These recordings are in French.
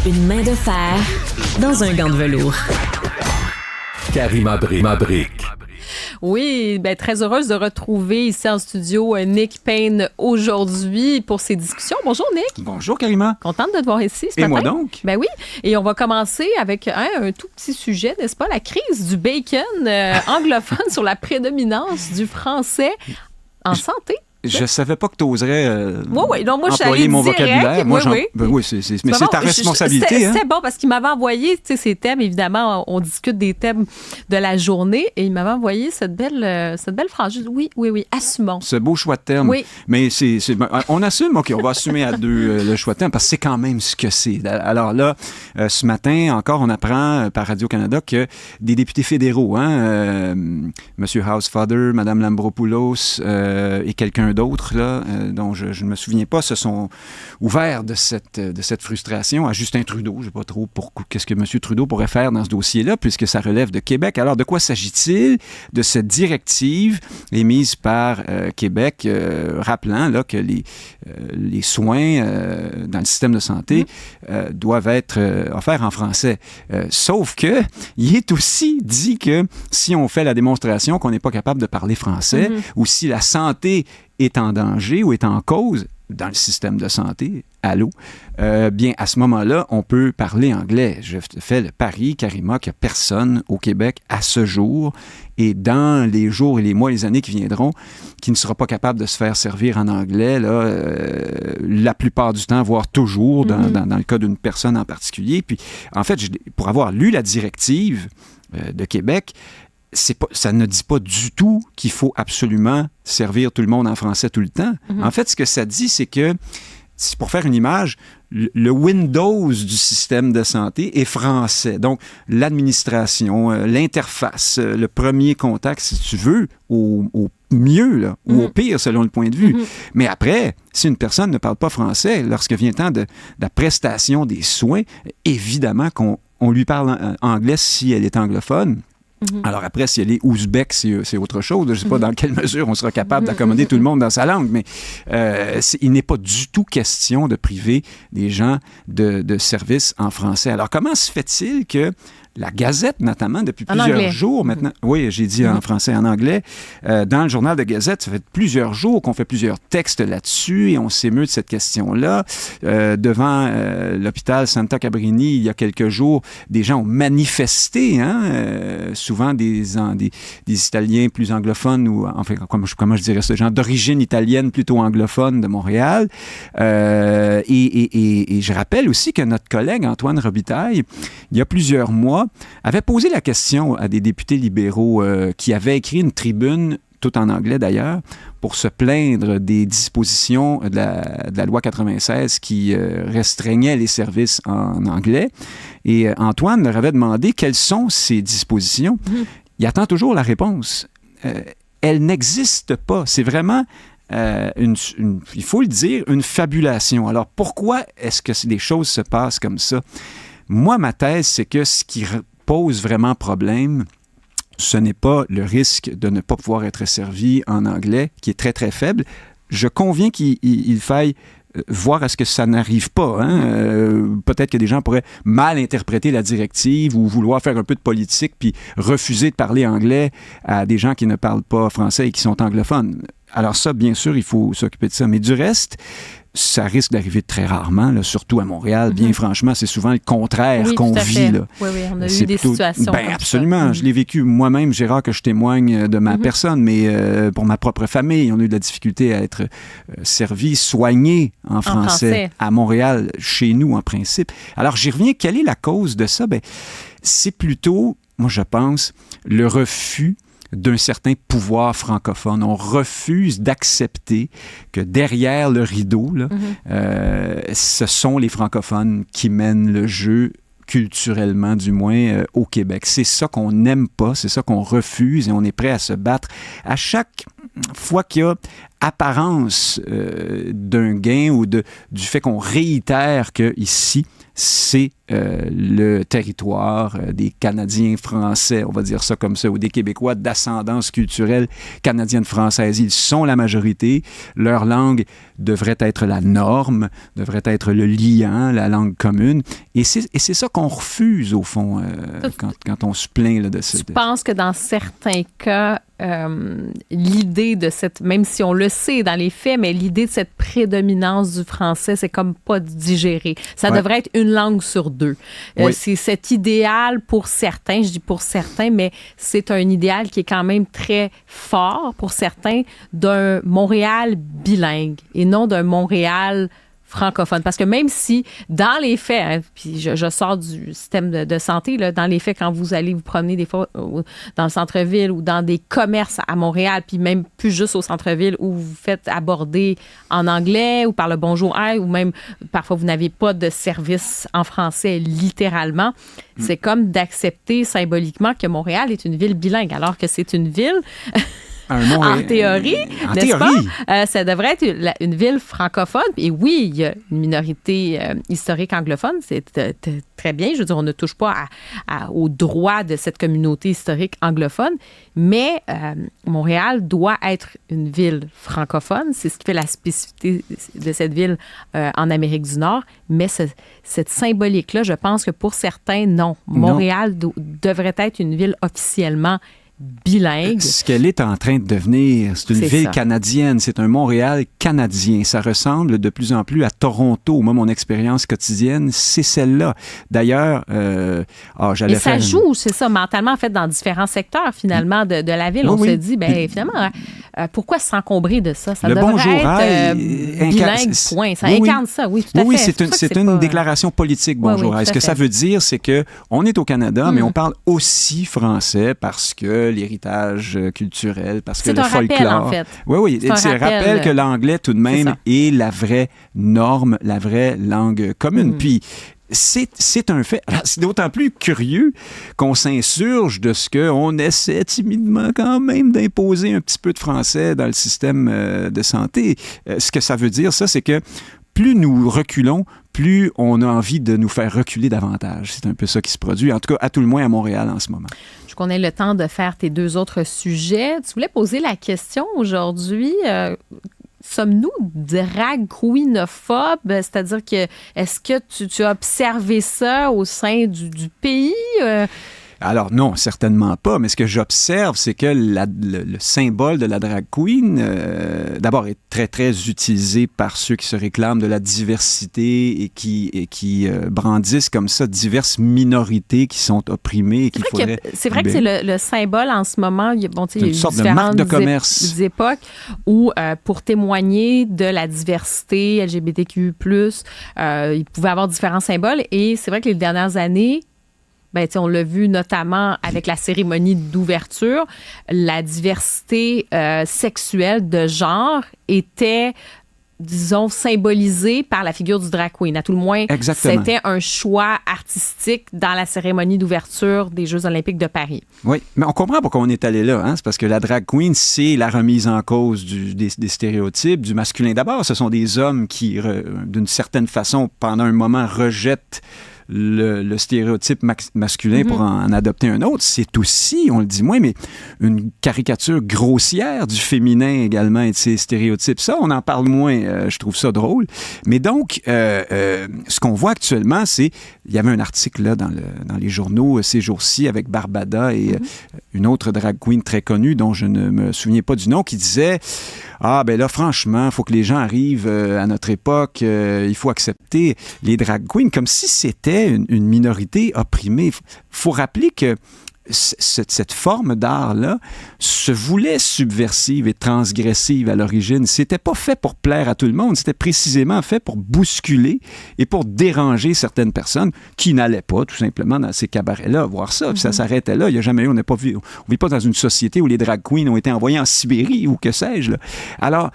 Une main de fer dans un gant de velours. Karima Brick. Oui, très heureuse de retrouver ici en studio Nick Payne aujourd'hui pour ces discussions. Bonjour Nick. Bonjour Karima. Contente de te voir ici ce matin. Et moi donc. Ben oui, et on va commencer avec un tout petit sujet, n'est-ce pas? La crise du bacon anglophone sur la prédominance du français en santé. Je savais pas que tu oserais employer mon vocabulaire. Moi, oui. Mais c'est ta responsabilité. C'est bon parce qu'il m'avait envoyé ces thèmes. Évidemment, on discute des thèmes de la journée et il m'avait envoyé cette belle phrase. Oui, assumons. Ce beau choix de terme. Oui. Mais on assume, OK, on va assumer à deux le choix de terme parce que c'est quand même ce que c'est. Alors là, ce matin, encore, on apprend par Radio-Canada que des députés fédéraux, M. Housefather, Mme Lambropoulos et quelqu'un d'autres, là, dont je ne me souviens pas, se sont ouverts de cette frustration à Justin Trudeau. Je ne sais pas trop qu'est-ce que M. Trudeau pourrait faire dans ce dossier-là, puisque ça relève de Québec. Alors, de quoi s'agit-il? De cette directive émise par Québec, rappelant là, que les soins dans le système de santé doivent être offerts en français. Sauf que il est aussi dit que si on fait la démonstration qu'on n'est pas capable de parler français, ou si la santé est en danger ou est en cause dans le système de santé, bien, à ce moment-là, on peut parler anglais. Je fais le pari, Karima, qu'il n'y a personne au Québec à ce jour et dans les jours et les mois et les années qui viendront qui ne sera pas capable de se faire servir en anglais la plupart du temps, voire toujours, dans le cas d'une personne en particulier. Puis, en fait, pour avoir lu la directive de Québec, ça ne dit pas du tout qu'il faut absolument servir tout le monde en français tout le temps. En fait, ce que ça dit, c'est que, pour faire une image, le Windows du système de santé est français. Donc, l'administration, l'interface, le premier contact, si tu veux, au mieux là, ou au pire, selon le point de vue. Mais après, si une personne ne parle pas français, lorsque vient le temps de la prestation des soins, évidemment qu'on lui parle anglais si elle est anglophone. Alors après, si elle est ouzbek, c'est autre chose. Je ne sais pas dans quelle mesure on sera capable d'accommoder tout le monde dans sa langue, mais il n'est pas du tout question de priver des gens de services en français. Alors comment se fait-il que la Gazette, notamment, depuis plusieurs jours maintenant... Oui, j'ai dit en français, en anglais. Dans le journal de Gazette, ça fait plusieurs jours qu'on fait plusieurs textes là-dessus et on s'émeut de cette question-là. Devant l'hôpital Santa Cabrini, il y a quelques jours, des gens ont manifesté, souvent des Italiens plus anglophones, ou enfin, comment je dirais ça, des gens d'origine italienne plutôt anglophone de Montréal. Et je rappelle aussi que notre collègue Antoine Robitaille, il y a plusieurs mois, avait posé la question à des députés libéraux qui avaient écrit une tribune, tout en anglais d'ailleurs, pour se plaindre des dispositions de la loi 96 qui restreignait les services en anglais. Et Antoine leur avait demandé quelles sont ces dispositions. Il attend toujours la réponse. Elles n'existent pas. C'est vraiment... il faut le dire, une fabulation. Alors, pourquoi est-ce que les choses se passent comme ça? Moi, ma thèse, c'est que ce qui pose vraiment problème, ce n'est pas le risque de ne pas pouvoir être servi en anglais, qui est très, très faible. Je conviens qu'il faille voir à ce que ça n'arrive pas. Peut-être que des gens pourraient mal interpréter la directive ou vouloir faire un peu de politique puis refuser de parler anglais à des gens qui ne parlent pas français et qui sont anglophones. Alors ça, bien sûr, il faut s'occuper de ça. Mais du reste, ça risque d'arriver très rarement, là, surtout à Montréal. Bien franchement, c'est souvent le contraire qu'on vit. Là. Oui, on a eu des situations comme absolument. ça. Je l'ai vécu moi-même. J'ai rare que je témoigne de ma personne, mais pour ma propre famille, on a eu de la difficulté à être servi, soigné en français à Montréal, chez nous, en principe. Alors, j'y reviens. Quelle est la cause de ça? C'est plutôt, moi, je pense, le refus d'un certain pouvoir francophone. On refuse d'accepter que derrière le rideau, là, ce sont les francophones qui mènent le jeu culturellement, du moins, au Québec. C'est ça qu'on n'aime pas, c'est ça qu'on refuse et on est prêt à se battre à chaque fois qu'il y a apparence d'un gain ou du fait qu'on réitère que ici, c'est le territoire des Canadiens français, on va dire ça comme ça, ou des Québécois d'ascendance culturelle canadienne-française. Ils sont la majorité. Leur langue devrait être la norme, devrait être le liant, la langue commune. Et c'est ça qu'on refuse, au fond, quand on se plaint là, de ça. Je pense que dans certains cas, l'idée de cette, même si on le sait dans les faits, mais l'idée de cette prédominance du français, c'est comme pas digéré. Ça devrait être une langue sur deux. Oui. C'est cet idéal pour certains, je dis pour certains, mais c'est un idéal qui est quand même très fort pour certains d'un Montréal bilingue et non d'un Montréal francophone. Parce que même si, dans les faits, hein, puis je sors du système de santé, là, dans les faits, quand vous allez vous promener des fois dans le centre-ville ou dans des commerces à Montréal, puis même plus juste au centre-ville où vous faites aborder en anglais ou par le bonjour hey, ou même parfois vous n'avez pas de service en français littéralement, c'est comme d'accepter symboliquement que Montréal est une ville bilingue, alors que c'est une ville... En théorie, n'est-ce pas? Ça devrait être une ville francophone. Et oui, il y a une minorité historique anglophone. C'est très bien. Je veux dire, on ne touche pas aux droits de cette communauté historique anglophone. Mais Montréal doit être une ville francophone. C'est ce qui fait la spécificité de cette ville en Amérique du Nord. Mais cette symbolique-là, je pense que pour certains, non. Montréal devrait être une ville officiellement bilingue. Ce qu'elle est en train de devenir, c'est une ville canadienne, c'est un Montréal canadien. Ça ressemble de plus en plus à Toronto. Moi, mon expérience quotidienne, c'est celle-là. D'ailleurs, j'allais faire... Et ça joue, c'est ça, mentalement, en fait, dans différents secteurs, finalement, de la ville. On se dit, finalement, pourquoi s'encombrer de ça? Ça le devrait bonjour, être bilingue, point. Ça incarne ça, oui, tout à fait. Oui, c'est une déclaration politique, bonjour. Ce que ça veut dire, c'est qu'on est au Canada, mais on parle aussi français parce que l'héritage culturel, parce que le folklore... C'est un rappel, en fait. Oui, c'est un rappel que l'anglais, tout de même, est la vraie norme, la vraie langue commune. Puis, c'est un fait. Alors, c'est d'autant plus curieux qu'on s'insurge de ce qu'on essaie timidement quand même d'imposer un petit peu de français dans le système de santé. Ce que ça veut dire, ça, c'est que plus nous reculons, plus on a envie de nous faire reculer davantage. C'est un peu ça qui se produit, en tout cas, à tout le moins à Montréal en ce moment. Je qu'on ait le temps de faire tes deux autres sujets. Tu voulais poser la question aujourd'hui... sommes-nous drag queenophobes? C'est-à-dire que est-ce que tu as observé ça au sein du pays? Alors non, certainement pas. Mais ce que j'observe, c'est que le symbole de la drag queen, d'abord, est très, très utilisé par ceux qui se réclament de la diversité et qui brandissent comme ça diverses minorités qui sont opprimées et qu'il faudrait... C'est vrai que c'est le symbole en ce moment. Il y a une sorte de marque de commerce. Des époques où, pour témoigner de la diversité LGBTQ+, il pouvait avoir différents symboles. Et c'est vrai que les dernières années, on l'a vu notamment avec la cérémonie d'ouverture, la diversité sexuelle de genre était, disons, symbolisée par la figure du drag queen. À tout le moins, Exactement. C'était un choix artistique dans la cérémonie d'ouverture des Jeux olympiques de Paris. Oui, mais on comprend pourquoi on est allé là. Hein? C'est parce que la drag queen, c'est la remise en cause des stéréotypes, du masculin. D'abord, ce sont des hommes qui, d'une certaine façon, pendant un moment, rejettent le stéréotype masculin pour en adopter un autre. C'est aussi, on le dit moins, mais une caricature grossière du féminin également et de ces stéréotypes. Ça, on en parle moins. Je trouve ça drôle. Mais donc, ce qu'on voit actuellement, c'est... Il y avait un article là, dans les journaux ces jours-ci avec Barbada et une autre drag queen très connue dont je ne me souviens pas du nom qui disait... Ah, ben là, franchement, il faut que les gens arrivent à notre époque. Il faut accepter les drag queens comme si c'était une minorité opprimée. Il faut rappeler que cette forme d'art-là se voulait subversive et transgressive à l'origine. C'était pas fait pour plaire à tout le monde. C'était précisément fait pour bousculer et pour déranger certaines personnes qui n'allaient pas, tout simplement, dans ces cabarets-là, voir ça. Puis ça s'arrêtait là. Il n'y a jamais eu, on vit pas dans une société où les drag queens ont été envoyés en Sibérie ou que sais-je, là. Alors,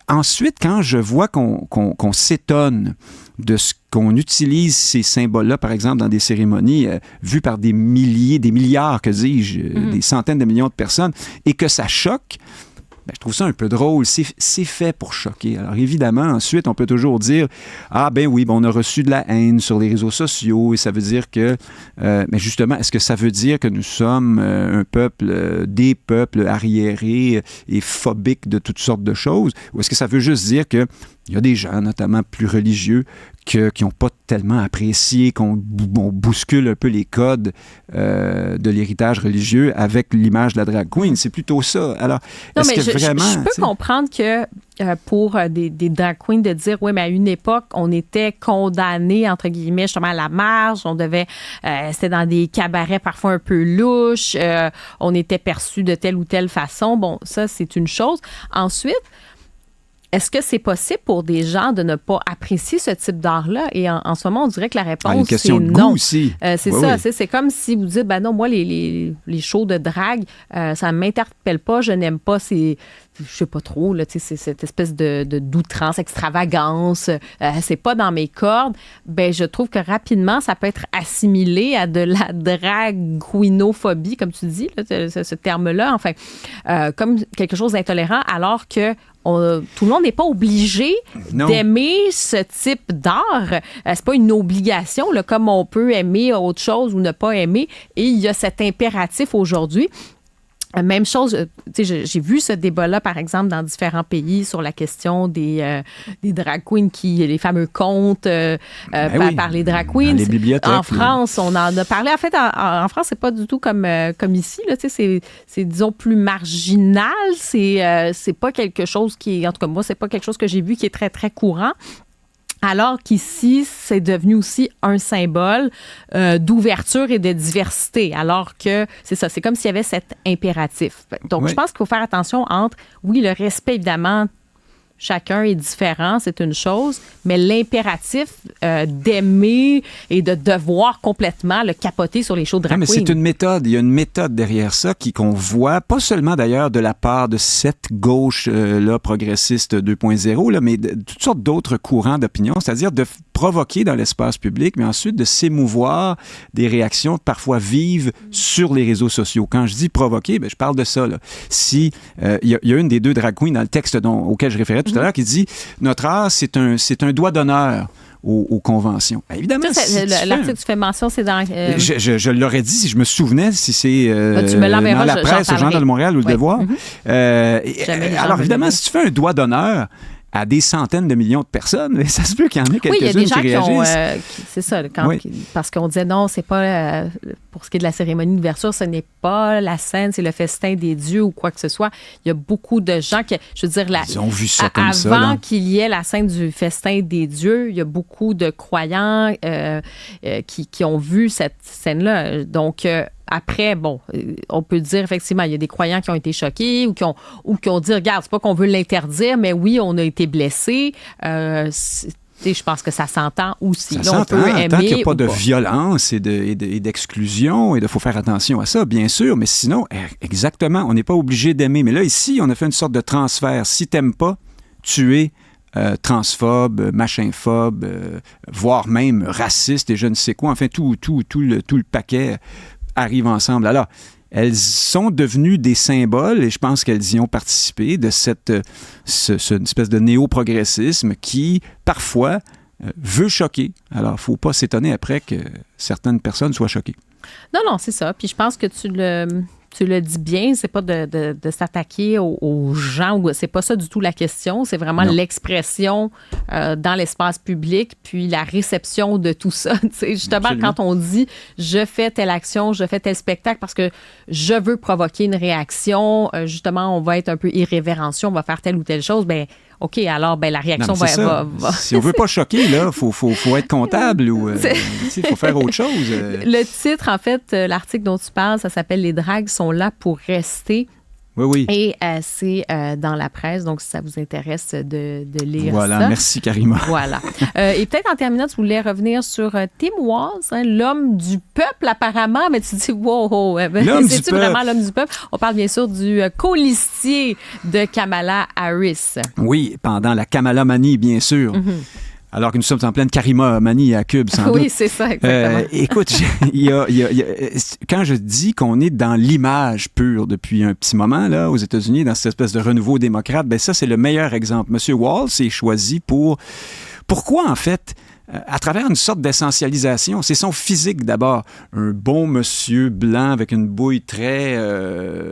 ensuite, quand je vois qu'on s'étonne de ce qu'on utilise ces symboles-là, par exemple, dans des cérémonies vues par des milliers, des milliards, que dis-je, des centaines de millions de personnes, et que ça choque, Ben, je trouve ça un peu drôle. C'est fait pour choquer. Alors, évidemment, ensuite, on peut toujours dire « Ah, ben oui, on a reçu de la haine sur les réseaux sociaux et ça veut dire que... mais justement, est-ce que ça veut dire que nous sommes un peuple, des peuples arriérés et phobiques de toutes sortes de choses? Ou est-ce que ça veut juste dire que il y a des gens, notamment plus religieux, qui n'ont pas tellement apprécié qu'on bouscule un peu les codes de l'héritage religieux avec l'image de la drag queen. C'est plutôt ça. Alors, non, est-ce mais que vraiment... Je peux comprendre que pour des drag queens de dire, oui, mais à une époque, on était condamnés, entre guillemets, justement à la marge. On devait... c'était dans des cabarets parfois un peu louches. On était perçus de telle ou telle façon. Bon, ça, c'est une chose. Ensuite, est-ce que c'est possible pour des gens de ne pas apprécier ce type d'art-là? Et en ce moment, on dirait que la réponse, c'est non. Une question de goût aussi. C'est oui, ça. Oui. C'est comme si vous dites, ben non, moi, les shows de drague, ça ne m'interpelle pas, je n'aime pas ces... Je sais pas trop, là, c'est cette espèce d'outrance, extravagance, c'est pas dans mes cordes. Ben, je trouve que rapidement, ça peut être assimilé à de la drag queenophobie, comme tu dis, là, ce terme-là, enfin, comme quelque chose d'intolérant, alors que tout le monde n'est pas obligé d'aimer ce type d'art. C'est pas une obligation, là, comme on peut aimer autre chose ou ne pas aimer. Et il y a cet impératif aujourd'hui. Même chose, j'ai vu ce débat-là, par exemple, dans différents pays sur la question des drag queens, les fameux contes par les drag queens. Dans les bibliothèques. En France, on en a parlé. En fait, en France, c'est pas du tout comme ici. Là, c'est, disons, plus marginal. C'est pas quelque chose qui est... En tout cas, moi, c'est pas quelque chose que j'ai vu qui est très, très courant. Alors qu'ici, c'est devenu aussi un symbole d'ouverture et de diversité. Alors que, c'est ça, c'est comme s'il y avait cet impératif. Donc, je pense qu'il faut faire attention entre, oui, le respect, évidemment, chacun est différent, c'est une chose, mais l'impératif d'aimer et de devoir complètement le capoter sur les shows de drag queen. Mais c'est une méthode. Il y a une méthode derrière ça qu'on voit, pas seulement d'ailleurs de la part de cette gauche là, progressiste 2.0, là, mais de toutes sortes d'autres courants d'opinion, c'est-à-dire de provoquer dans l'espace public, mais ensuite de s'émouvoir des réactions parfois vives sur les réseaux sociaux. Quand je dis provoquer, ben, je parle de ça. Là. Si il y a une des deux drag queens dans le texte auquel je référais tout à l'heure qui dit « Notre art, c'est un doigt d'honneur aux conventions. » Évidemment, l'article que tu fais mention, c'est dans... Je l'aurais dit si je me souvenais, si c'est tu me dans la presse, au Journal de Montréal ou le Devoir. Alors, évidemment, si tu fais un doigt d'honneur à des centaines de millions de personnes, ça se peut qu'il y en ait quelques-unes qui réagissent. C'est ça, parce qu'on disait non, c'est pas... pour ce qui est de la cérémonie d'ouverture, ce n'est pas la scène, c'est le festin des dieux ou quoi que ce soit. Il y a beaucoup de gens qui... Je veux dire, ils ont vu ça comme ça. Avant qu'il y ait la scène du festin des dieux, il y a beaucoup de croyants qui ont vu cette scène-là. Donc... après, bon, on peut dire effectivement, il y a des croyants qui ont été choqués ou qui ont dit, regarde, c'est pas qu'on veut l'interdire, mais oui, on a été blessés. Je pense que ça s'entend aussi. Ça s'entend, tant qu'il n'y a pas de violence et d'exclusion, et il faut faire attention à ça, bien sûr, mais sinon, exactement, on n'est pas obligé d'aimer. Mais là, ici, on a fait une sorte de transfert. Si tu n'aimes pas, tu es transphobe, machinphobe, voire même raciste et je ne sais quoi. Enfin, tout le paquet arrivent ensemble. Alors, elles sont devenues des symboles et je pense qu'elles y ont participé de cette espèce de néo-progressisme qui, parfois, veut choquer. Alors, il ne faut pas s'étonner après que certaines personnes soient choquées. Non, c'est ça. Puis je pense que tu le dis bien, c'est pas de s'attaquer aux gens, ou c'est pas ça du tout la question, c'est vraiment l'expression dans l'espace public, puis la réception de tout ça. Justement, absolument. Quand on dit « je fais telle action, je fais tel spectacle parce que je veux provoquer une réaction, justement, on va être un peu irrévérencieux, on va faire telle ou telle chose », ben OK, alors la réaction va... Si on veut pas choquer, là, faut être comptable ou il faut faire autre chose. Le titre, en fait, l'article dont tu parles, ça s'appelle « Les dragues sont là pour rester ». Oui. Et c'est dans la presse, donc si ça vous intéresse de lire ça. Voilà, merci Karima. Voilà. Et peut-être en terminant, tu voulais revenir sur Tim Walz, l'homme du peuple apparemment, mais tu dis wow, c'est-tu vraiment l'homme du peuple? On parle bien sûr du colistier de Kamala Harris. Oui, pendant la Kamala Manie, bien sûr. Alors que nous sommes en pleine Karima-manie à Cube, sans doute. Oui, c'est ça, exactement. Écoute, quand je dis qu'on est dans l'image pure depuis un petit moment, là, aux États-Unis, dans cette espèce de renouveau démocrate, ben ça, c'est le meilleur exemple. M. Walz est choisi Pourquoi, en fait, à travers une sorte d'essentialisation? C'est son physique, d'abord. Un bon monsieur blanc avec une bouille très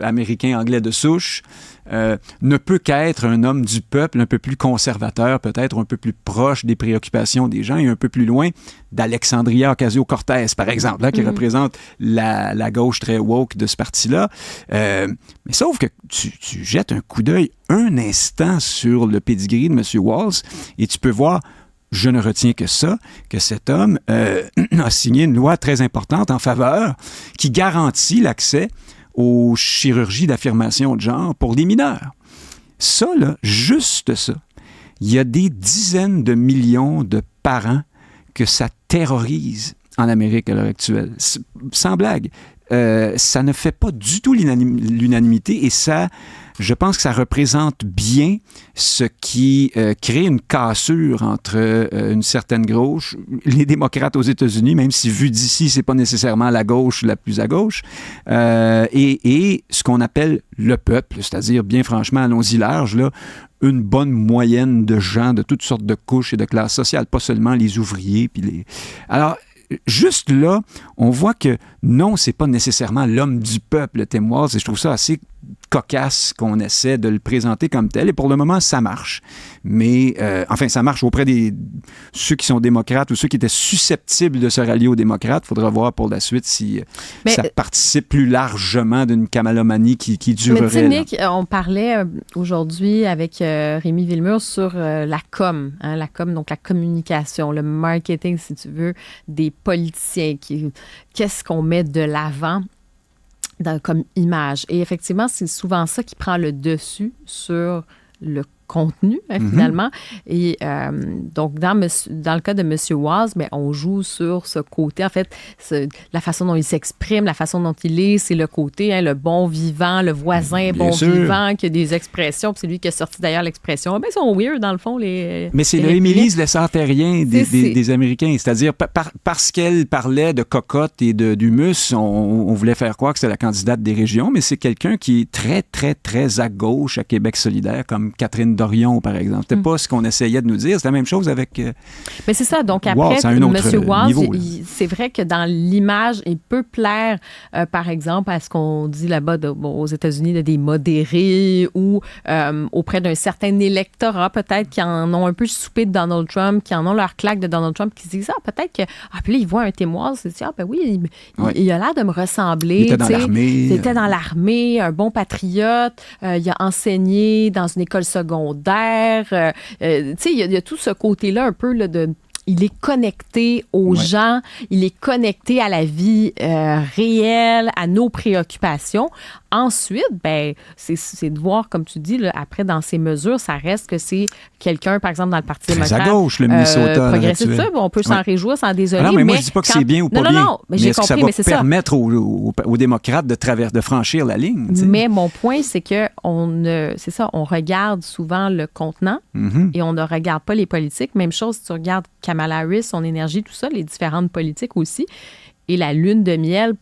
américain-anglais de souche, ne peut qu'être un homme du peuple, un peu plus conservateur, peut-être un peu plus proche des préoccupations des gens et un peu plus loin d'Alexandria Ocasio-Cortez, par exemple, là, qui représente la gauche très woke de ce parti-là. Mais sauf que tu jettes un coup d'œil un instant sur le pedigree de M. Walz et tu peux voir, je ne retiens que ça, que cet homme a signé une loi très importante en faveur qui garantit l'accès aux chirurgies d'affirmation de genre pour les mineurs. Ça, là, juste ça, il y a des dizaines de millions de parents que ça terrorise en Amérique à l'heure actuelle. Sans blague. Ça ne fait pas du tout l'unanimité et ça, je pense que ça représente bien ce qui crée une cassure entre une certaine gauche, les démocrates aux États-Unis, même si vu d'ici, c'est pas nécessairement la gauche la plus à gauche, et ce qu'on appelle le peuple, c'est-à-dire, bien franchement, allons-y large, là, une bonne moyenne de gens de toutes sortes de couches et de classes sociales, pas seulement les ouvriers. Alors, juste là, on voit que non, c'est pas nécessairement l'homme du peuple, Tim Walz, et je trouve ça assez cocasse qu'on essaie de le présenter comme tel. Et pour le moment, ça marche. Mais, enfin, ça marche auprès de ceux qui sont démocrates ou ceux qui étaient susceptibles de se rallier aux démocrates. Il faudra voir pour la suite si ça participe plus largement d'une camalomanie qui durerait. Mais tu sais, Nick, on parlait aujourd'hui avec Rémi Villemur sur la com, donc la communication, le marketing, si tu veux, des politiciens. Qu'est-ce qu'on met de l'avant comme image? Et effectivement, c'est souvent ça qui prend le dessus sur le contenu, finalement. Et donc, dans le cas de M. Walz, on joue sur ce côté, en fait, la façon dont il s'exprime, la façon dont il est, c'est le côté, le bon vivant, le voisin bien bon sûr. Vivant, qui a des expressions. Puis c'est lui qui a sorti d'ailleurs l'expression. Ils sont weird, dans le fond, les... Mais c'est le Émilise Lassard-Terrien des Américains. C'est-à-dire, parce qu'elle parlait de cocotte et d'humus, on voulait faire croire que c'était la candidate des régions, mais c'est quelqu'un qui est très, très, très à gauche à Québec solidaire, comme Catherine Dorion, par exemple. C'était pas ce qu'on essayait de nous dire. C'est la même chose avec... Mais c'est ça. Donc, après, M. Walz, c'est vrai que dans l'image, il peut plaire, par exemple, à ce qu'on dit là-bas aux États-Unis, des modérés ou auprès d'un certain électorat, peut-être, qui en ont un peu soupé de Donald Trump, qui en ont leur claque de Donald Trump, qui se disent, peut-être que... puis là, ils voient un Tim Walz, ils se disent, oui, il a l'air de me ressembler. Il était dans l'armée. Il était dans l'armée, un bon patriote. Il a enseigné dans une école secondaire. Il y a tout ce côté-là un peu là, il est connecté aux gens, il est connecté à la vie réelle, à nos préoccupations. Ensuite, c'est de voir, comme tu dis, là, après, dans ces mesures, ça reste que c'est quelqu'un, par exemple, dans le Parti démocrate. Très à gauche, le Minnesota. Progressiste, ça, on peut s'en réjouir, s'en désoler. Non, mais moi, je dis pas que c'est bien ou pas bien. Non, mais j'ai compris, mais c'est ça. Ça va permettre aux démocrates de franchir la ligne. T'sais. Mais mon point, c'est que on regarde souvent le contenant et on ne regarde pas les politiques. Même chose si tu regardes Kamala Harris, son énergie, tout ça, les différentes politiques aussi. Et la lune de miel,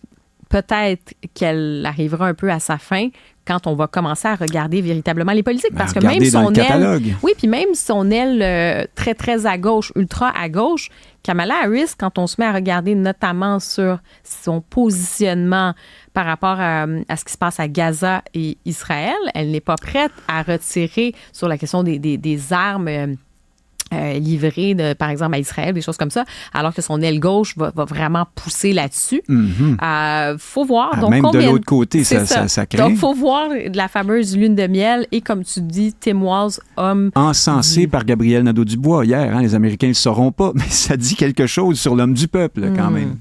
peut-être qu'elle arrivera un peu à sa fin quand on va commencer à regarder véritablement les politiques. Parce que même son aile... Oui, puis même son aile très, très à gauche, ultra à gauche, Kamala Harris, quand on se met à regarder notamment sur son positionnement par rapport à ce qui se passe à Gaza et Israël, elle n'est pas prête à retirer sur la question des armes... livré, par exemple, à Israël, des choses comme ça, alors que son aile gauche va vraiment pousser là-dessus. Faut voir. Donc, même de l'autre côté, ça craint. Donc, faut voir la fameuse lune de miel et, comme tu dis, Tim Walz, homme... Encensé par Gabriel Nadeau-Dubois hier. Les Américains ne le sauront pas, mais ça dit quelque chose sur l'homme du peuple, quand même.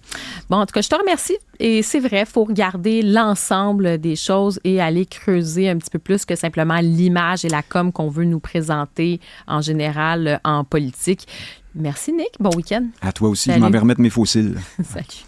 Bon, en tout cas, je te remercie. Et c'est vrai, il faut regarder l'ensemble des choses et aller creuser un petit peu plus que simplement l'image et la com qu'on veut nous présenter en général en politique. Merci, Nick. Bon week-end. À toi aussi. Salut. Je m'en vais remettre mes fossiles. Salut.